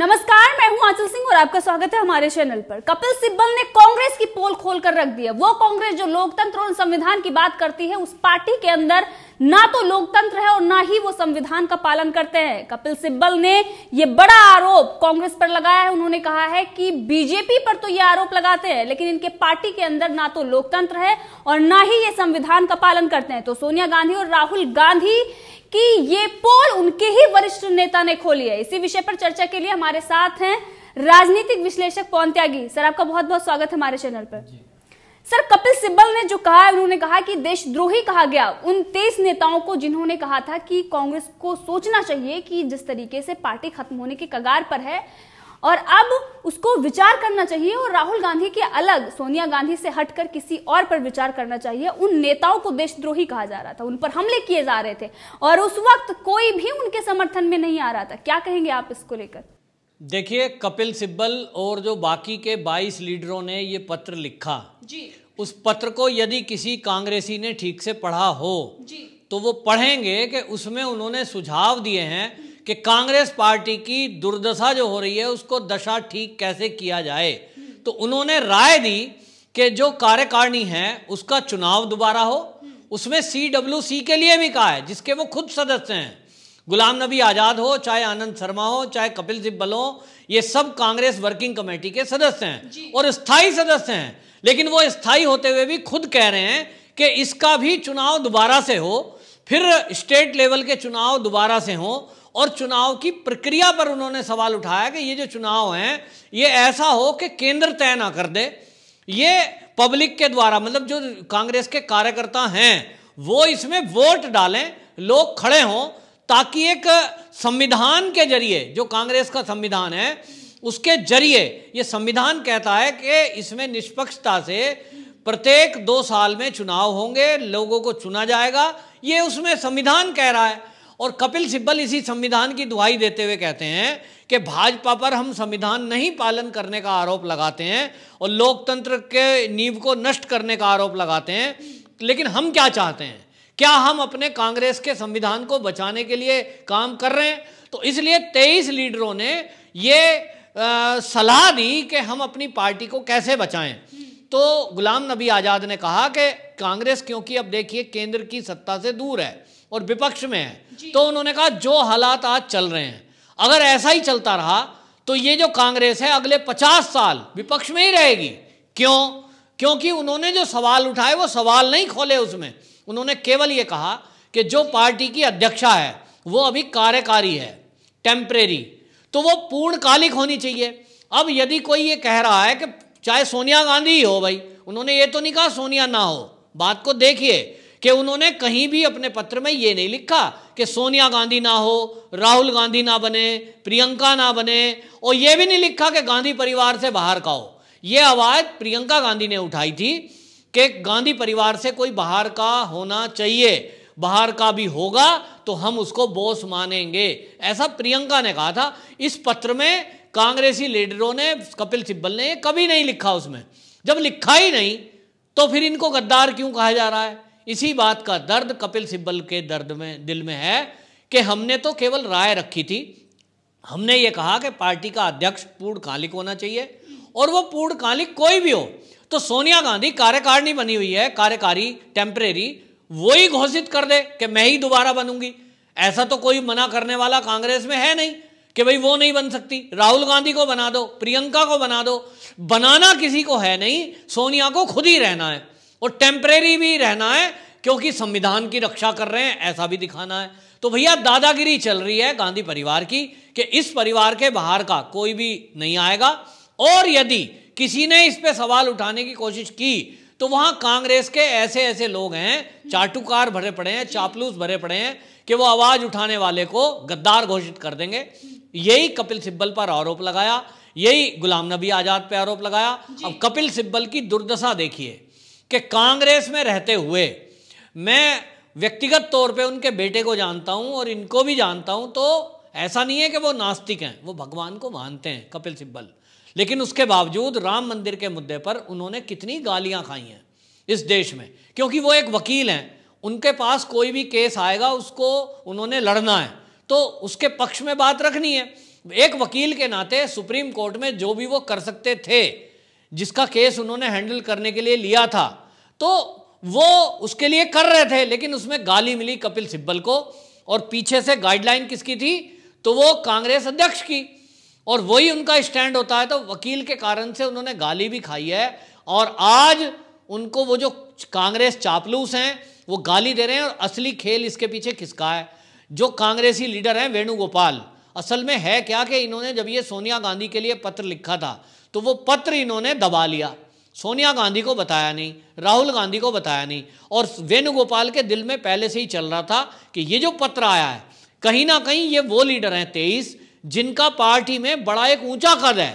नमस्कार, मैं हूं आंचल सिंह और आपका स्वागत है हमारे चैनल पर। कपिल सिब्बल ने कांग्रेस की पोल खोलकर रख दी है। वो कांग्रेस जो लोकतंत्र और संविधान की बात करती है, उस पार्टी के अंदर ना तो लोकतंत्र है और ना ही वो संविधान का पालन करते हैं। कपिल सिब्बल ने ये बड़ा आरोप कांग्रेस पर लगाया है। उन्होंने कहा है कि बीजेपी पर तो ये आरोप लगाते हैं, लेकिन इनके पार्टी के अंदर ना तो लोकतंत्र है और ना ही ये संविधान का पालन करते हैं। तो सोनिया गांधी और राहुल गांधी कि ये पोल उनके ही वरिष्ठ नेता ने खोली है। इसी विषय पर चर्चा के लिए हमारे साथ हैं राजनीतिक विश्लेषक पवन त्यागी। सर, आपका बहुत बहुत स्वागत है हमारे चैनल पर। सर, कपिल सिब्बल ने जो कहा, उन्होंने कहा कि देशद्रोही कहा गया उन 23 नेताओं को जिन्होंने कहा था कि कांग्रेस को सोचना चाहिए कि जिस तरीके से पार्टी खत्म होने की कगार पर है और अब उसको विचार करना चाहिए और राहुल गांधी के अलग सोनिया गांधी से हटकर किसी और पर विचार करना चाहिए। उन नेताओं को देशद्रोही कहा जा रहा था, उन पर हमले किए जा रहे थे और उस वक्त कोई भी उनके समर्थन में नहीं आ रहा था। क्या कहेंगे आप इसको लेकर? देखिए, कपिल सिब्बल और जो बाकी के 22 लीडरों ने ये पत्र लिखा जी, उस पत्र को यदि किसी कांग्रेसी ने ठीक से पढ़ा हो जी, तो वो पढ़ेंगे कि उसमें उन्होंने सुझाव दिए हैं कि कांग्रेस पार्टी की दुर्दशा जो हो रही है उसको दशा ठीक कैसे किया जाए। तो उन्होंने राय दी कि जो कार्यकारिणी है उसका चुनाव दोबारा हो। उसमें CWC के लिए भी कहा है, जिसके वो खुद सदस्य हैं। गुलाम नबी आज़ाद हो, चाहे आनंद शर्मा हो, चाहे कपिल सिब्बल हो, ये सब कांग्रेस वर्किंग कमेटी के सदस्य हैं और स्थायी सदस्य हैं। लेकिन वो स्थायी होते हुए भी खुद कह रहे हैं कि इसका भी चुनाव दोबारा से हो, फिर स्टेट लेवल के चुनाव दोबारा से हो। और चुनाव की प्रक्रिया पर उन्होंने सवाल उठाया कि ये जो चुनाव हैं ये ऐसा हो कि केंद्र तय ना कर दे, ये पब्लिक के द्वारा, मतलब जो कांग्रेस के कार्यकर्ता हैं वो इसमें वोट डालें, लोग खड़े हों, ताकि एक संविधान के जरिए, जो कांग्रेस का संविधान है उसके जरिए, ये संविधान कहता है कि इसमें निष्पक्षता से प्रत्येक 2 साल में चुनाव होंगे, लोगों को चुना जाएगा, ये उसमें संविधान कह रहा है। और कपिल सिब्बल इसी संविधान की दुहाई देते हुए कहते हैं कि भाजपा पर हम संविधान नहीं पालन करने का आरोप लगाते हैं और लोकतंत्र के नींव को नष्ट करने का आरोप लगाते हैं। लेकिन हम क्या चाहते हैं? क्या हम अपने कांग्रेस के संविधान को बचाने के लिए काम कर रहे हैं? तो इसलिए 23 लीडरों ने ये सलाह दी कि हम अपनी पार्टी को कैसे बचाएं। तो गुलाम नबी आज़ाद ने कहा कि कांग्रेस, क्योंकि अब देखिए केंद्र की सत्ता से दूर है और विपक्ष में है, तो उन्होंने कहा जो हालात आज चल रहे हैं अगर ऐसा ही चलता रहा तो ये जो कांग्रेस है अगले 50 साल विपक्ष में ही रहेगी। क्यों? क्योंकि उन्होंने जो सवाल उठाए वो सवाल नहीं खोले, उसमें उन्होंने केवल ये कहा कि जो पार्टी की अध्यक्षा है वो अभी कार्यकारी है, टेम्परेरी, तो वो पूर्णकालिक होनी चाहिए। अब यदि कोई ये कह रहा है कि चाहे सोनिया गांधी ही हो, भाई उन्होंने ये तो नहीं कहा सोनिया ना हो। बात को देखिए कि उन्होंने कहीं भी अपने पत्र में ये नहीं लिखा कि सोनिया गांधी ना हो, राहुल गांधी ना बने, प्रियंका ना बने, और ये भी नहीं लिखा कि गांधी परिवार से बाहर का हो। ये आवाज़ प्रियंका गांधी ने उठाई थी कि गांधी परिवार से कोई बाहर का होना चाहिए, बाहर का भी होगा तो हम उसको बॉस मानेंगे, ऐसा प्रियंका ने कहा था। इस पत्र में कांग्रेसी लीडरों ने, कपिल सिब्बल ने कभी नहीं लिखा। उसमें जब लिखा ही नहीं तो फिर इनको गद्दार क्यों कहा जा रहा है? इसी बात का दर्द कपिल सिब्बल के दिल में है कि हमने तो केवल राय रखी थी। हमने ये कहा कि पार्टी का अध्यक्ष पूर्णकालिक होना चाहिए और वो पूर्णकालिक कोई भी हो। तो सोनिया गांधी कार्यकारिणी बनी हुई है, कार्यकारी, टेम्परेरी, वो ही घोषित कर दे कि मैं ही दोबारा बनूंगी। ऐसा तो कोई मना करने वाला कांग्रेस में है नहीं कि भाई वो नहीं बन सकती। राहुल गांधी को बना दो, प्रियंका को बना दो, बनाना किसी को है नहीं, सोनिया को खुद ही रहना है और टेम्परेरी भी रहना है क्योंकि संविधान की रक्षा कर रहे हैं, ऐसा भी दिखाना है। तो भैया दादागिरी चल रही है गांधी परिवार की कि इस परिवार के बाहर का कोई भी नहीं आएगा। और यदि किसी ने इस पे सवाल उठाने की कोशिश की तो वहां कांग्रेस के ऐसे ऐसे लोग हैं, चाटुकार भरे पड़े हैं, चापलूस भरे पड़े हैं कि वो आवाज उठाने वाले को गद्दार घोषित कर देंगे। यही कपिल सिब्बल पर आरोप लगाया, यही गुलाम नबी आजाद पे आरोप लगाया। अब कपिल सिब्बल की दुर्दशा देखिए कि कांग्रेस में रहते हुए, मैं व्यक्तिगत तौर पे उनके बेटे को जानता हूं और इनको भी जानता हूं, तो ऐसा नहीं है कि वो नास्तिक हैं, वो भगवान को मानते हैं कपिल सिब्बल। लेकिन उसके बावजूद राम मंदिर के मुद्दे पर उन्होंने कितनी गालियां खाई हैं इस देश में, क्योंकि वो एक वकील हैं, उनके पास कोई भी केस आएगा उसको उन्होंने लड़ना है, तो उसके पक्ष में बात रखनी है। एक वकील के नाते सुप्रीम कोर्ट में जो भी वो कर सकते थे, जिसका केस उन्होंने हैंडल करने के लिए लिया था, तो वो उसके लिए कर रहे थे, लेकिन उसमें गाली मिली कपिल सिब्बल को, और पीछे से गाइडलाइन किसकी थी, तो वो कांग्रेस अध्यक्ष की, और वही उनका स्टैंड होता है। तो वकील के कारण से उन्होंने गाली भी खाई है, और आज उनको वो जो कांग्रेस चापलूस हैं वो गाली दे रहे हैं। और असली खेल इसके पीछे किसका है, जो कांग्रेसी लीडर हैं वेणुगोपाल। असल में है क्या कि इन्होंने जब ये सोनिया गांधी के लिए पत्र लिखा था, तो वो पत्र इन्होंने दबा लिया, सोनिया गांधी को बताया नहीं, राहुल गांधी को बताया नहीं, और वेणुगोपाल के दिल में पहले से ही चल रहा था कि ये जो पत्र आया है, कहीं ना कहीं ये वो लीडर हैं 23 जिनका पार्टी में बड़ा एक ऊंचा कद है।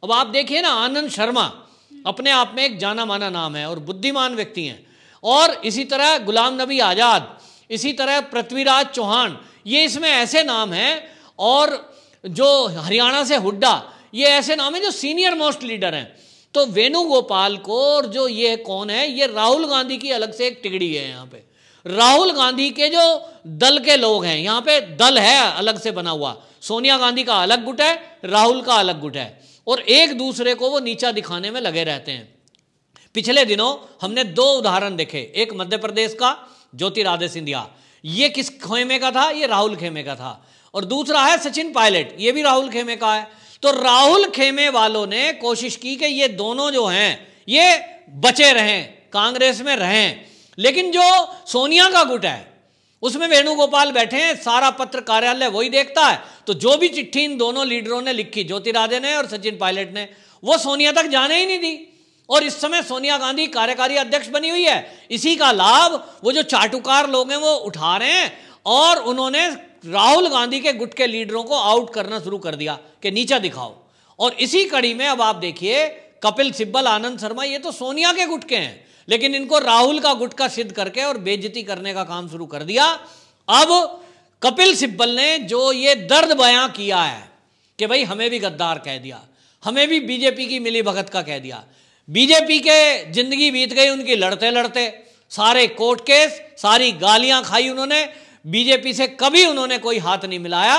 अब आप देखिए ना, आनंद शर्मा अपने आप में एक जाना माना नाम है और बुद्धिमान व्यक्ति हैं, और इसी तरह गुलाम नबी आज़ाद, इसी तरह पृथ्वीराज चौहान, ये इसमें ऐसे नाम हैं, और जो हरियाणा से हुड्डा, ये ऐसे नाम हैं जो सीनियर मोस्ट लीडर हैं। तो वेणुगोपाल को, और जो ये कौन है, ये राहुल गांधी की अलग से एक टिकड़ी है। यहाँ पे राहुल गांधी के जो दल के लोग हैं, यहाँ पे दल है अलग से बना हुआ, सोनिया गांधी का अलग गुट है, राहुल का अलग गुट है, और एक दूसरे को वो नीचा दिखाने में लगे रहते हैं। पिछले दिनों हमने 2 उदाहरण देखे, एक मध्य प्रदेश का ज्योतिरादित्य सिंधिया, ये किस खेमे का था, ये राहुल खेमे का था, और दूसरा है सचिन पायलट, ये भी राहुल खेमे का है। तो राहुल खेमे वालों ने कोशिश की कि ये दोनों जो हैं ये बचे रहें, कांग्रेस में रहें, लेकिन जो सोनिया का गुट है उसमें वेणुगोपाल बैठे हैं, सारा पत्र कार्यालय वही देखता है। तो जो भी चिट्ठी इन दोनों लीडरों ने लिखी, ज्योतिरादित्य ने और सचिन पायलट ने, वो सोनिया तक जाने ही नहीं दी, और इस समय सोनिया गांधी कार्यकारी अध्यक्ष बनी हुई है। इसी का लाभ वो जो चाटुकार लोग हैं वो उठा रहे हैं, और उन्होंने राहुल गांधी के गुट के लीडरों को आउट करना शुरू कर दिया कि नीचा दिखाओ। और इसी कड़ी में अब आप देखिए, कपिल सिब्बल, आनंद शर्मा, ये तो सोनिया के गुट के हैं, लेकिन इनको राहुल का गुट का सिद्ध करके और बेइज्जती करने का काम शुरू कर दिया। अब कपिल सिब्बल ने जो ये दर्द बयां किया है कि भाई हमें भी गद्दार कह दिया, हमें भी बीजेपी की मिली भगत का कह दिया, बीजेपी के जिंदगी बीत गई उनकी लड़ते लड़ते, सारे कोर्ट केस, सारी गालियां खाई उन्होंने, बीजेपी से कभी उन्होंने कोई हाथ नहीं मिलाया।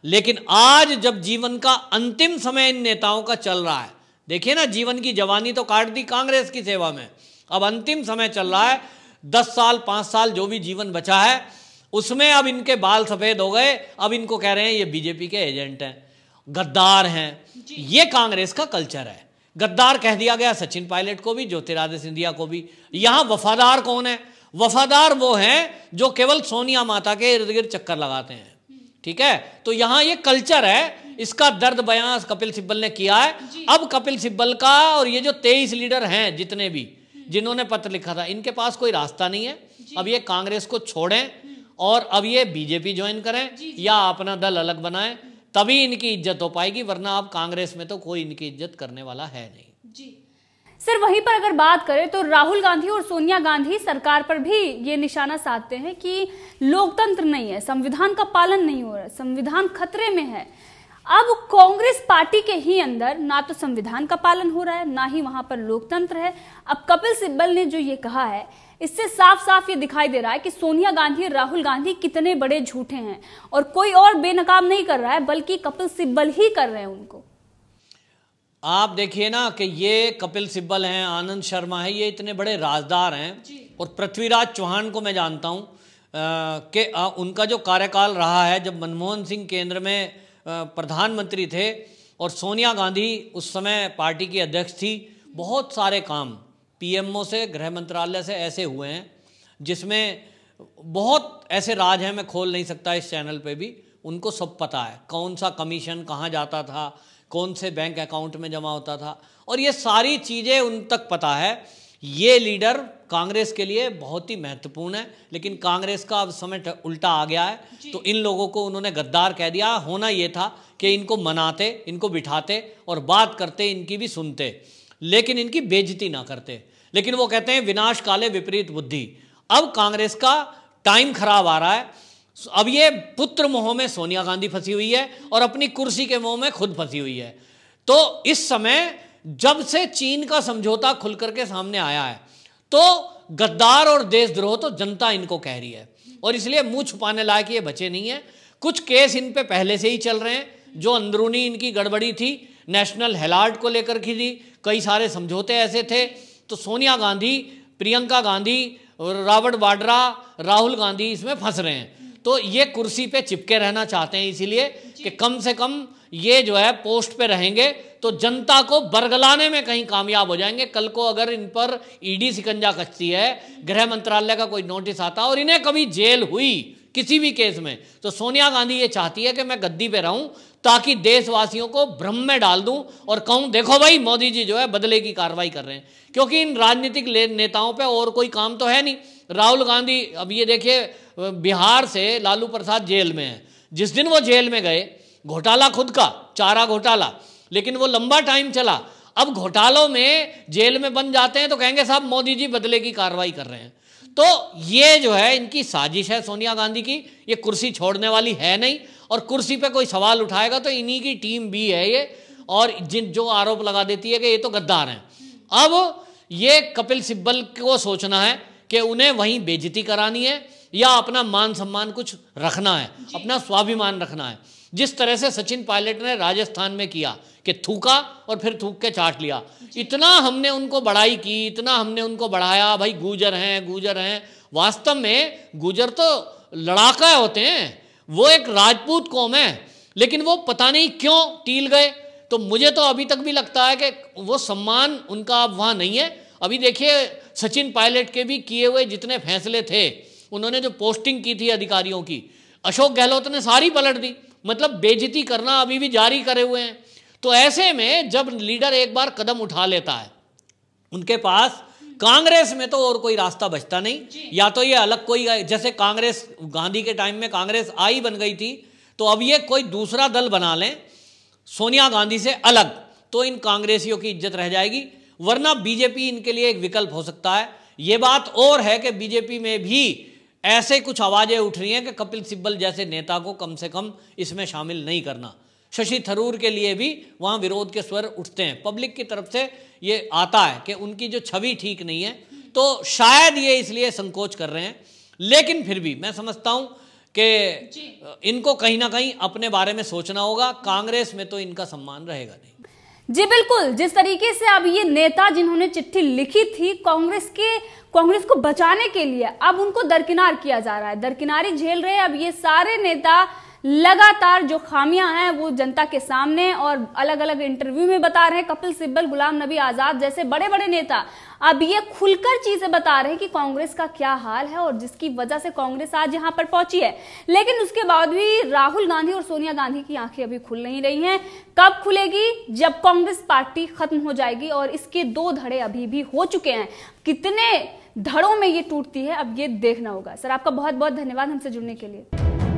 लेकिन आज जब जीवन का अंतिम समय इन नेताओं का चल रहा है, देखिए ना, जीवन की जवानी तो काट दी कांग्रेस की सेवा में, अब अंतिम समय चल रहा है, 10 साल 5 साल जो भी जीवन बचा है उसमें अब इनके बाल सफेद हो गए। अब इनको कह रहे हैं ये बीजेपी के एजेंट हैं, गद्दार हैं। ये कांग्रेस का कल्चर है, गद्दार कह दिया गया सचिन पायलट को भी, ज्योतिरादित्य सिंधिया को भी। यहां वफादार कौन है, वफादार वो हैं जो केवल सोनिया माता के इर्द गिर्द चक्कर लगाते हैं, ठीक है। तो यहां ये कल्चर है, इसका दर्द बयां कपिल सिब्बल ने किया है। अब कपिल सिब्बल का और ये जो 23 लीडर हैं जितने भी जिन्होंने पत्र लिखा था, इनके पास कोई रास्ता नहीं है। अब ये कांग्रेस को छोड़ें और अब ये बीजेपी ज्वाइन करें या अपना दल अलग बनाएं, तभी इनकी इज्जत हो पाएगी, वरना अब कांग्रेस में तो कोई इनकी इज्जत करने वाला है नहीं। जी सर, वहीं पर अगर बात करें तो राहुल गांधी और सोनिया गांधी सरकार पर भी ये निशाना साधते हैं कि लोकतंत्र नहीं है, संविधान का पालन नहीं हो रहा है, संविधान खतरे में है। अब कांग्रेस पार्टी के ही अंदर ना तो संविधान का पालन हो रहा है, ना ही वहां पर लोकतंत्र है। अब कपिल सिब्बल ने जो ये कहा है, इससे साफ साफ ये दिखाई दे रहा है कि सोनिया गांधी और राहुल गांधी कितने बड़े झूठे हैं, और कोई और बेनकाम नहीं कर रहा है, बल्कि कपिल सिब्बल ही कर रहे हैं उनको। आप देखिए ना कि ये कपिल सिब्बल हैं, आनंद शर्मा है, ये इतने बड़े राजदार हैं, और पृथ्वीराज चौहान को मैं जानता हूं कि उनका जो कार्यकाल रहा है, जब मनमोहन सिंह केंद्र में प्रधानमंत्री थे और सोनिया गांधी उस समय पार्टी की अध्यक्ष थी, बहुत सारे काम पीएमओ से, गृह मंत्रालय से ऐसे हुए हैं जिसमें बहुत ऐसे राज हैं, मैं खोल नहीं सकता इस चैनल पे भी, उनको सब पता है कौन सा कमीशन कहाँ जाता था, कौन से बैंक अकाउंट में जमा होता था, और ये सारी चीज़ें उन तक पता है। ये लीडर कांग्रेस के लिए बहुत ही महत्वपूर्ण है, लेकिन कांग्रेस का अब समय उल्टा आ गया है, तो इन लोगों को उन्होंने गद्दार कह दिया। होना ये था कि इनको मनाते, इनको बिठाते और बात करते, इनकी भी सुनते, लेकिन इनकी बेइज्जती ना करते। लेकिन वो कहते हैं विनाश काले विपरीत बुद्धि। अब कांग्रेस का टाइम खराब आ रहा है। अब ये पुत्र मोह में सोनिया गांधी फंसी हुई है और अपनी कुर्सी के मोह में खुद फंसी हुई है। तो इस समय जब से चीन का समझौता खुल करके सामने आया है, तो गद्दार और देशद्रोह तो जनता इनको कह रही है, और इसलिए मुंह छुपाने लायक ये बचे नहीं है। कुछ केस इन पे पहले से ही चल रहे हैं, जो अंदरूनी इनकी गड़बड़ी थी, नेशनल हेराल्ड को लेकर की थी, कई सारे समझौते ऐसे थे। तो सोनिया गांधी, प्रियंका गांधी, रॉबर्ट वाड्रा, राहुल गांधी इसमें फंस रहे हैं। तो ये कुर्सी पे चिपके रहना चाहते हैं, इसीलिए कि कम से कम ये जो है पोस्ट पे रहेंगे तो जनता को बरगलाने में कहीं कामयाब हो जाएंगे। कल को अगर इन पर ईडी शिकंजा कसती है, गृह मंत्रालय का कोई नोटिस आता और इन्हें कभी जेल हुई किसी भी केस में, तो सोनिया गांधी ये चाहती है कि मैं गद्दी पे रहूं ताकि देशवासियों को भ्रम में डाल दूं और कहूं देखो भाई मोदी जी जो है बदले की कार्रवाई कर रहे हैं। क्योंकि इन राजनीतिक नेताओं पे और कोई काम तो है नहीं। राहुल गांधी, अब ये देखिए बिहार से लालू प्रसाद जेल में है। जिस दिन वो जेल में गए, घोटाला खुद का, चारा घोटाला, लेकिन वो लंबा टाइम चला। अब घोटालों में जेल में बन जाते हैं तो कहेंगे साहब मोदी जी बदले की कार्रवाई कर रहे हैं। तो ये जो है इनकी साजिश है सोनिया गांधी की। ये कुर्सी छोड़ने वाली है नहीं, और कुर्सी पे कोई सवाल उठाएगा तो इन्हीं की टीम भी है ये, और जो आरोप लगा देती है कि ये तो गद्दार हैं। अब ये कपिल सिब्बल को सोचना है कि उन्हें वहीं बेइज्जती करानी है या अपना मान सम्मान कुछ रखना है, अपना स्वाभिमान रखना है। जिस तरह से सचिन पायलट ने राजस्थान में किया कि थूका और फिर थूक के चाट लिया, इतना हमने उनको बड़ाई की, इतना हमने उनको बढ़ाया, भाई गुर्जर हैं गुर्जर हैं। वास्तव में गुर्जर तो लड़ाका होते हैं, वो एक राजपूत कौम है, लेकिन वो पता नहीं क्यों टील गए। तो मुझे तो अभी तक भी लगता है कि वो सम्मान उनका अब वहाँ नहीं है। अभी देखिए सचिन पायलट के भी किए हुए जितने फैसले थे, उन्होंने जो पोस्टिंग की थी अधिकारियों की, अशोक गहलोत ने सारी पलट दी। मतलब बेइज्जती करना अभी भी जारी करे हुए हैं। तो ऐसे में जब लीडर एक बार कदम उठा लेता है, उनके पास कांग्रेस में तो और कोई रास्ता बचता नहीं। या तो ये अलग कोई, जैसे कांग्रेस गांधी के टाइम में कांग्रेस आई बन गई थी, तो अब ये कोई दूसरा दल बना लें सोनिया गांधी से अलग, तो इन कांग्रेसियों की इज्जत रह जाएगी। वरना बीजेपी इनके लिए एक विकल्प हो सकता है। ये बात और है कि बीजेपी में भी ऐसे कुछ आवाजें उठ रही हैं कि कपिल सिब्बल जैसे नेता को कम से कम इसमें शामिल नहीं करना। शशि थरूर के लिए भी वहाँ विरोध के स्वर उठते हैं। पब्लिक की तरफ से ये आता है कि उनकी जो छवि ठीक नहीं है, तो शायद ये इसलिए संकोच कर रहे हैं। लेकिन फिर भी मैं समझता हूँ कि इनको कहीं ना कहीं अपने बारे में सोचना होगा। कांग्रेस में तो इनका सम्मान रहेगा नहीं। जी बिल्कुल, जिस तरीके से अब ये नेता जिन्होंने चिट्ठी लिखी थी कांग्रेस को बचाने के लिए, अब उनको दरकिनार किया जा रहा है, दरकिनारी झेल रहे हैं अब ये सारे नेता। लगातार जो खामियां हैं वो जनता के सामने और अलग अलग इंटरव्यू में बता रहे हैं। कपिल सिब्बल, गुलाम नबी आजाद जैसे बड़े बड़े नेता अब ये खुलकर चीजें बता रहे हैं कि कांग्रेस का क्या हाल है और जिसकी वजह से कांग्रेस आज यहां पर पहुंची है। लेकिन उसके बाद भी राहुल गांधी और सोनिया गांधी की आंखें अभी खुल नहीं रही हैं। कब खुलेगी? जब कांग्रेस पार्टी खत्म हो जाएगी, और इसके 2 धड़े अभी भी हो चुके हैं। कितने धड़ों में ये टूटती है अब ये देखना होगा। सर, आपका बहुत बहुत धन्यवाद हमसे जुड़ने के लिए।